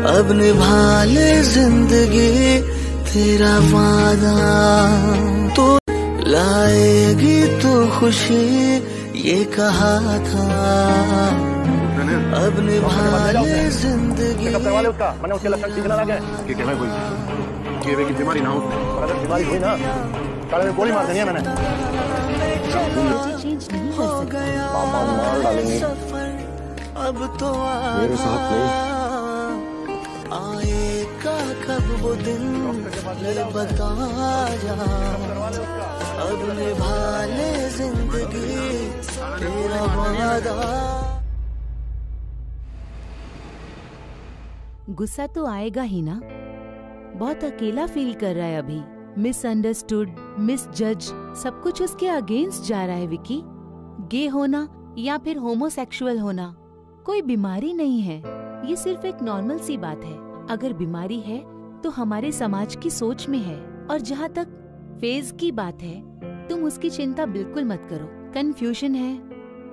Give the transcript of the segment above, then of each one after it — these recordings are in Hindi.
अब निभा ले जिंदगी तेरा वादा, तो लाएगी तो खुशी ये कहा था। अब निभा ले जिंदगी। उसका मैंने उसके लक्षण ठीक ना लगे कि कहना कोई की बीमारी ना हो। अगर बीमारी हुई ना साले में गोली मार देनी है मैंने। चेंज नहीं कर सकता। पापा मार डालेंगे। अब तो मेरे साथ नहीं आएगा कब वो दिन ये बता जा। अब निभा ले जिंदगी तेरा वादा। गुस्सा तो आएगा ही ना। बहुत अकेला फील कर रहा है अभी। मिसअंडरस्टूड, मिसजज, सब कुछ उसके अगेंस्ट जा रहा है विकी। गे होना या फिर होमोसेक्सुअल होना कोई बीमारी नहीं है, ये सिर्फ एक नॉर्मल सी बात है। अगर बीमारी है तो हमारे समाज की सोच में है। और जहाँ तक फेज की बात है, तुम उसकी चिंता बिल्कुल मत करो। कंफ्यूजन है,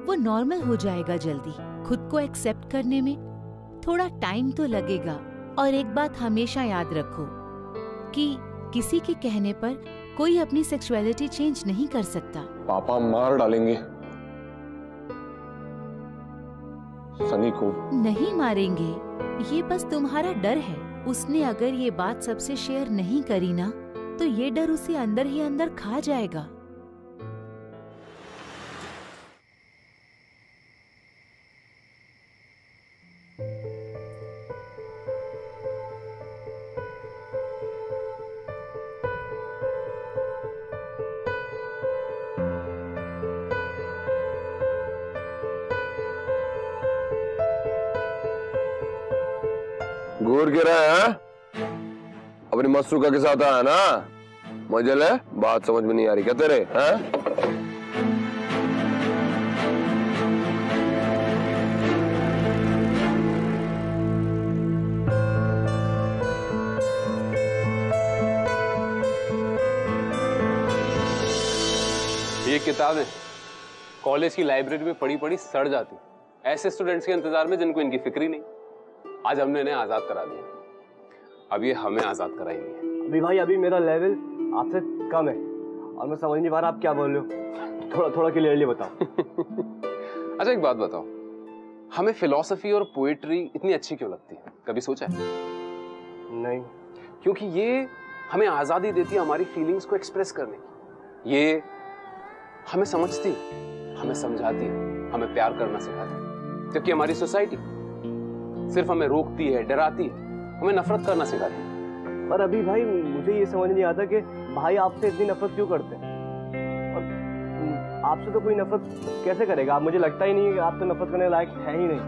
वो नॉर्मल हो जाएगा जल्दी। खुद को एक्सेप्ट करने में थोड़ा टाइम तो लगेगा। और एक बात हमेशा याद रखो कि किसी के कहने पर कोई अपनी सेक्सुअलिटी चेंज नहीं कर सकता। पापा मार डालेंगे सनी को। नहीं मारेंगे, ये बस तुम्हारा डर है। उसने अगर ये बात सबसे शेयर नहीं करी ना, तो ये डर उसे अंदर ही अंदर खा जाएगा। घूर गिरा है अपनी मसरूका के साथ आया ना। मजे ले, बात समझ में नहीं आ रही क्या तेरे? हैं? ये किताबें कॉलेज की लाइब्रेरी में पड़ी पड़ी सड़ जाती, ऐसे स्टूडेंट्स के इंतजार में जिनको इनकी फिक्र ही नहीं। आज हमने इन्हें आजाद करा दिया, अब ये हमें आजाद कराएंगे। अभी भाई अभी मेरा लेवल आपसे कम है और मैं समझ नहीं पा रहा आप क्या बोल रहे हो। थोड़ा क्लियरली बताओ। अच्छा एक बात बताओ, हमें फिलॉसफी और पोएट्री इतनी अच्छी क्यों लगती है? कभी सोचा है? नहीं। क्योंकि ये हमें आजादी देती है हमारी फीलिंग्स को एक्सप्रेस करने की। ये हमें समझती है, हमें समझाती है, हमें प्यार करना सिखाती है। जबकि हमारी सोसाइटी सिर्फ हमें रोकती है, डराती है, हमें नफरत करना सिखाती है। पर अभी भाई मुझे ये समझ नहीं आता कि भाई आपसे इतनी नफरत क्यों करते हैं। और आपसे तो कोई नफरत कैसे करेगा? आप, मुझे लगता ही नहीं है कि आप तो नफरत करने लायक है ही नहीं।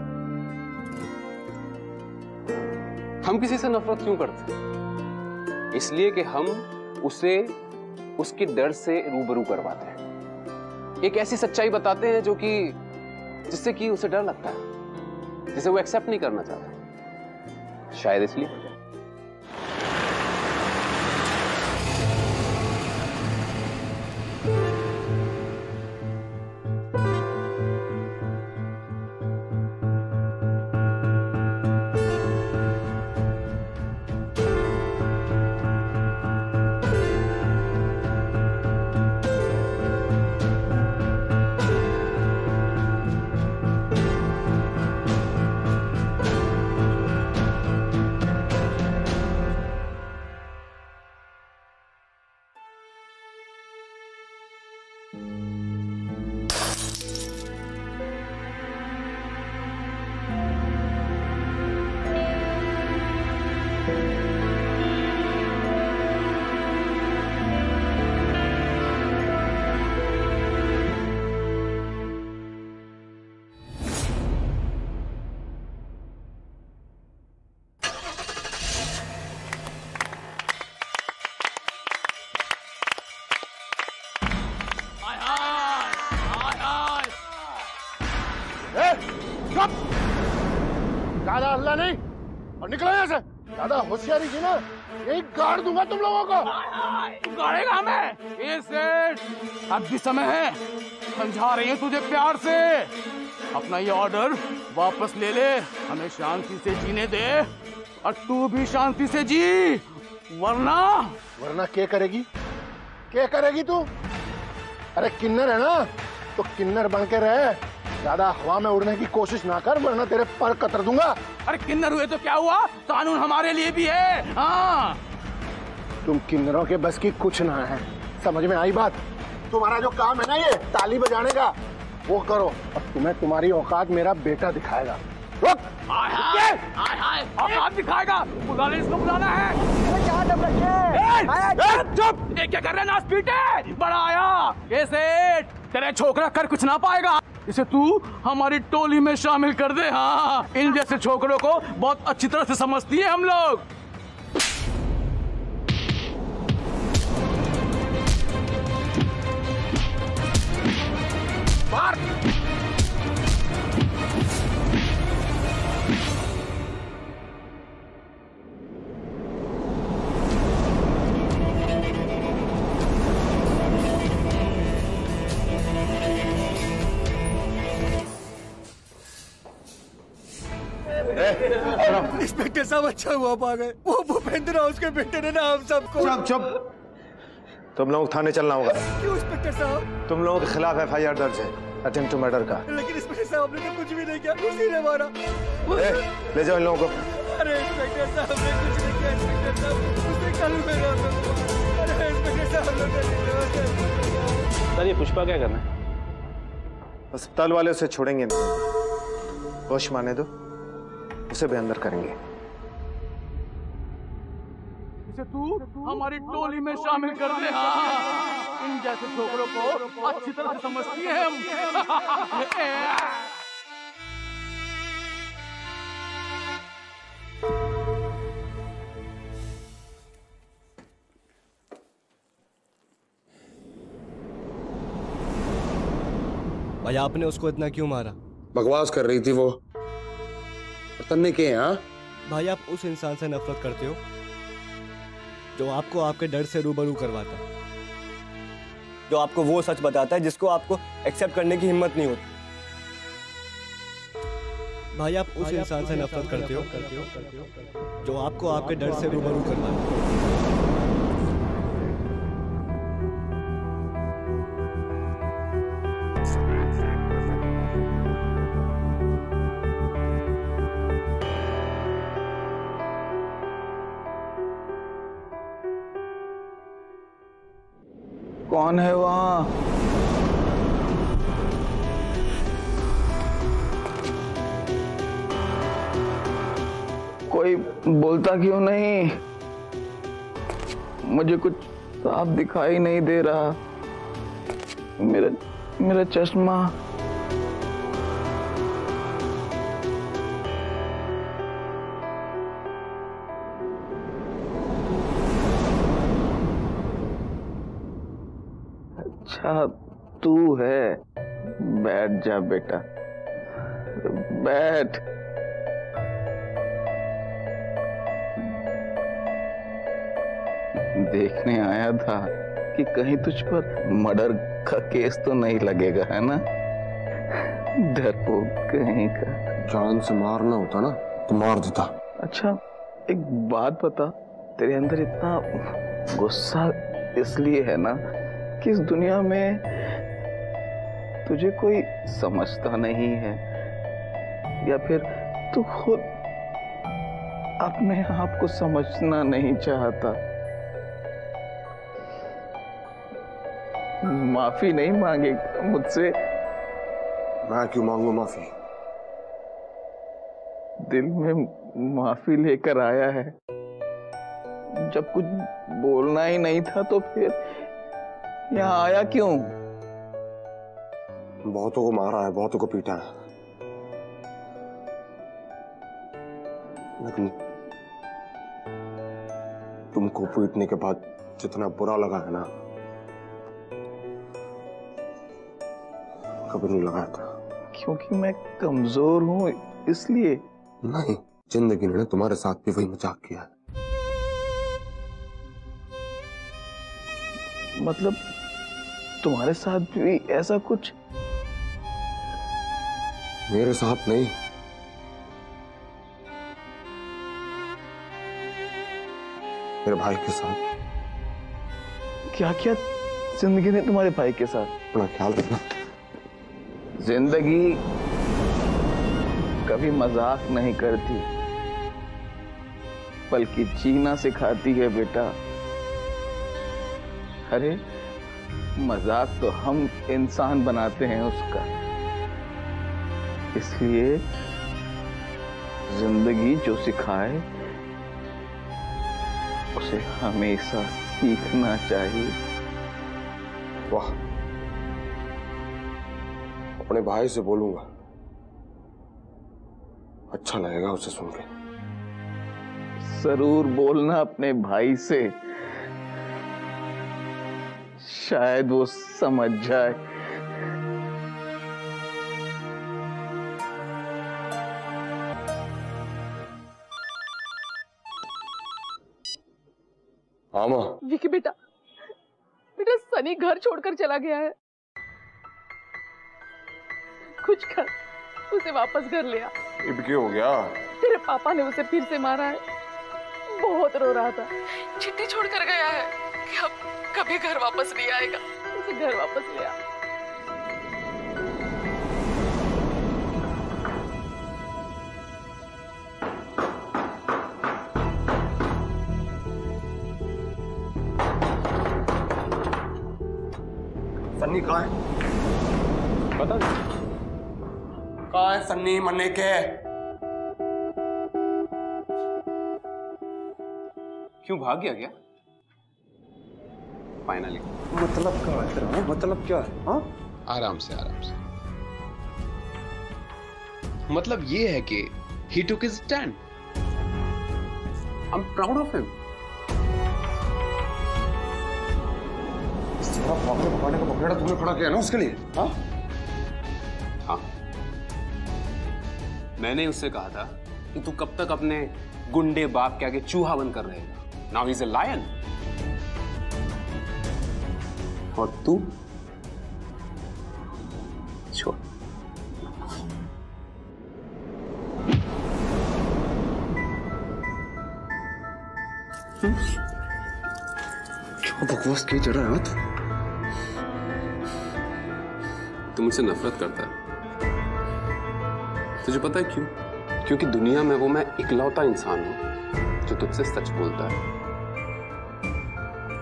हम किसी से नफरत क्यों करते हैं? इसलिए कि हम उसे उसके डर से रूबरू करवाते हैं। एक ऐसी सच्चाई बताते हैं जो कि जिससे कि उसे डर लगता है, जिसे वो एक्सेप्ट नहीं करना चाहता, शायद इसलिए। ज्यादा हल्ला नहीं और निकलो यहाँ से। ज्यादा होशियारी की ना यही गाड़ दूंगा तुम लोगों को। गाड़ेगा हमें? अब भी समय है, समझा रही है तुझे प्यार से। अपना ये ऑर्डर वापस ले ले, हमें शांति से जीने दे और तू भी शांति से जी, वरना वरना क्या करेगी? क्या करेगी तू? अरे किन्नर है ना, तो किन्नर बन के रहे, ज्यादा हवा में उड़ने की कोशिश ना कर, वरना तेरे पर कतर दूंगा। अरे किन्नर हुए तो क्या हुआ, कानून हमारे लिए भी है। हाँ, तुम किन्नरों के बस की कुछ ना है, समझ में आई बात? तुम्हारा जो काम है ना ये ताली बजाने का, वो करो, और तुम्हें तुम्हारी औकात मेरा बेटा दिखाएगा। रुक! औकात दिखाएगा? बुला ले, इसको बुलाना है। चुप! ये क्या कर रहे हैं, नाच पीटे? बड़ा आया, ये सेठ, तेरे छोकरा कर कुछ ना पाएगा। इसे तू हमारी टोली में शामिल कर दे। हाँ, इन जैसे छोकरों को बहुत अच्छी तरह से समझती है हम लोग। इंस्पेक्टर साहब, अच्छा हुआ आप आ गए। वो भूपेंद्र हाउस के बेटे ने ना हम सबको। चुप! तुम लोग थाने चलना होगा। क्यों इंस्पेक्टर साहब? तुम लोगों के खिलाफ FIR दर्ज है, अटेम्प्ट टू मर्डर का। लेकिन इंस्पेक्टर साहब, आपने तो कुछ भी नहीं किया, उसी ने मारा। ले जाओ इन लोगों को। अरे इंस्पेक्टर साहब, ने कुछ नहीं किया इंस्पेक्टर साहब, उसने कल मेरा। अरे इंस्पेक्टर साहब, सर ये पुष्पा क्या करना है? अस्पताल वाले उसे छोड़ेंगे नहीं, होश माने दो, उसे भी अंदर करेंगे। इसे तू हमारी टोली में शामिल कर दे। हाँ, इन जैसे छोकरों को अच्छी तरह से समझती है हम। भाई आपने उसको इतना क्यों मारा? बकवास कर रही थी वो, तन्ने के हैं। हाँ भाई आप उस इंसान से नफरत करते हो जो आपको आपके डर से रूबरू करवाता है, जो आपको वो सच बताता है जिसको आपको एक्सेप्ट करने की हिम्मत नहीं होती। भाई आप उस इंसान से नफरत करते हो जो आपको आपके डर से रूबरू करवाता है। कौन है वहाँ? कोई बोलता क्यों नहीं? मुझे कुछ साफ दिखाई नहीं दे रहा। मेरा चश्मा। अच्छा तू है, बैठ जा बेटा, बैठ। देखने आया था कि कहीं तुझ पर मर्डर का केस तो नहीं लगेगा, है ना? डरपोक कहीं का। जान से मारना होता ना तो मार देता। अच्छा एक बात बता, तेरे अंदर इतना गुस्सा इसलिए है ना कि इस दुनिया में तुझे कोई समझता नहीं है, या फिर तू खुद अपने आप को समझना नहीं चाहता? माफी नहीं मांगेगा मुझसे? मैं क्यों मांगू माफी? दिल में माफी लेकर आया है। जब कुछ बोलना ही नहीं था तो फिर यहाँ आया क्यों? बहुतों को मारा है, बहुतों को पीटा है, लेकिन तुमको पीटने के बाद जितना बुरा लगा है ना, कभी नहीं लगाया था। क्योंकि मैं कमजोर हूँ इसलिए? नहीं, जिंदगी ने तुम्हारे साथ भी वही मजाक किया है। मतलब तुम्हारे साथ भी ऐसा कुछ? मेरे साथ नहीं, मेरे भाई के साथ। क्या क्या जिंदगी ने तुम्हारे भाई के साथ? अपना ख्याल रखना। जिंदगी कभी मजाक नहीं करती, बल्कि जीना सिखाती है बेटा। अरे मजाक तो हम इंसान बनाते हैं उसका, इसलिए जिंदगी जो सिखाए उसे हमेशा सीखना चाहिए। वाह, अपने भाई से बोलूंगा, अच्छा लगेगा उसे सुन के। जरूर बोलना अपने भाई से, शायद वो समझ जाए। हाँ माँ। विकी बेटा, बेटा सनी घर छोड़कर चला गया है। कुछ कर, उसे वापस घर ले आ। अब क्या हो गया? तेरे पापा ने उसे फिर से मारा है। बहुत रो रहा था, चिट्ठी छोड़कर गया है कि अब कभी घर वापस नहीं आएगा। उसे घर वापस ले आ। सन्नी कहाँ है? पता नहीं कहाँ है सन्नी मन्ने के? क्यों भाग गया क्या? फाइनली। मतलब क्या है तेरा? मतलब क्या है? हाँ? आराम से आराम से। मतलब ये है कि he took his stand. I'm proud of him. तेरा पापा पकड़ने का पकड़ा तुमने खड़ा किया ना उसके लिए? हाँ? हाँ, मैंने उससे कहा था कि तू कब तक अपने गुंडे बाप के आगे चूहा बनकर रहेगा। Now he's a lion. और तू छोड़। क्या बकवास की जरा है तू? तू मुझसे नफरत करता है। तुझे पता है क्यों? क्योंकि दुनिया में वो मैं इकलौता इंसान हूं जो तुझसे सच बोलता है।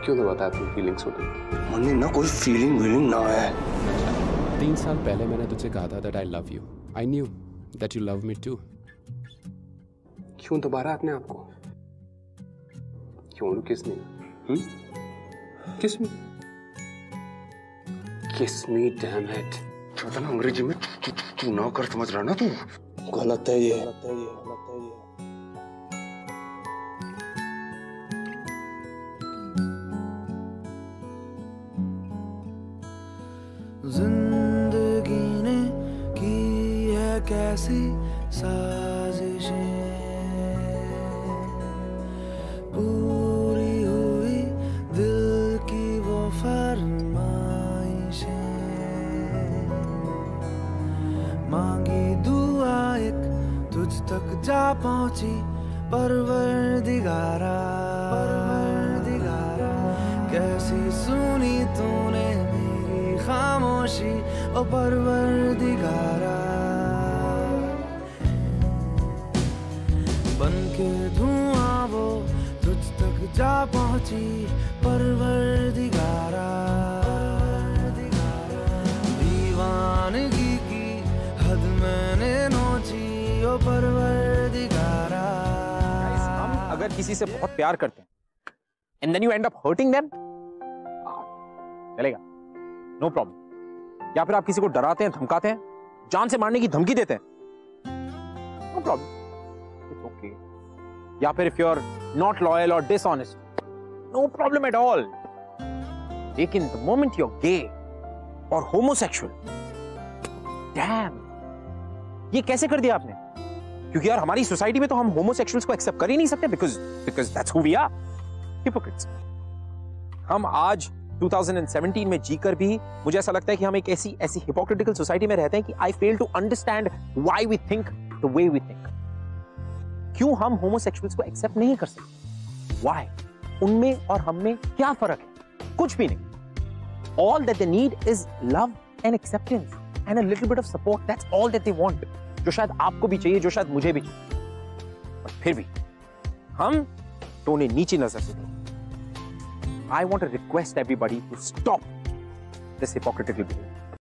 क्यों तो बता अपनी फीलिंग्स होती? मन्नी ना कोई फीलिंग वीलिंग ना है। 3 साल पहले मैंने तुझसे कहा था that I love you. I knew that you love me too. क्यों दोबारा अपने आप को? क्यों किस मी? किस मी? किस मी, डैम इट। पता ना अंग्रेजी में तू ना कर समझ रहा ना तू? गलत है ये। जिंदगी ने की है कैसी साजिशें, पूरी हुई दिल की वो फरमाइशें, मांगी दुआ एक तुझ तक जा पहुंची परवरदिगारा, कैसी सुनी तूने मेरी खामोशी ओ परवरदिगारा, बन के धुआं वो तुझ तक जा पहुंची परवरदिगारा, दीवानगी की हद मैंने नोची ओ परवरदिगारा। हम अगर किसी से बहुत प्यार करते हैं and then you end up hurting them, चलेगा, नो प्रॉब्लम। या फिर आप किसी को डराते हैं, धमकाते हैं, जान से मारने की धमकी देते हैं, नो प्रॉब्लम, इट्स ओके। या फिर if you are not loyal और dishonest, no problem at all. लेकिन the moment you are gay और होमोसेक्सुअल, डैम, ये कैसे कर दिया आपने? क्योंकि यार हमारी सोसाइटी में तो हम होमोसेक्सुअल्स को एक्सेप्ट कर ही नहीं सकते, because that's who we are, hypocrites. हम आज 2017 में जीकर भी मुझे ऐसा लगता है कि हम एक ऐसी हिपोक्रिटिकल सोसाइटी में रहते हैं कि I fail to understand why we think the way we think. क्यों हम होमोसेक्सुअल्स को एक्सेप्ट नहीं कर सकते? व्हाई? उनमें और हम में क्या फर्क है? कुछ भी नहीं. All that they need is love and acceptance and a little bit of support. That's all that they want. जो शायद आपको भी चाहिए, जो शायद मुझे भी चाहिए. और फिर भी हम तो उन्हें नीची नजर से देखें. I want to request everybody to stop this hypocritical behavior.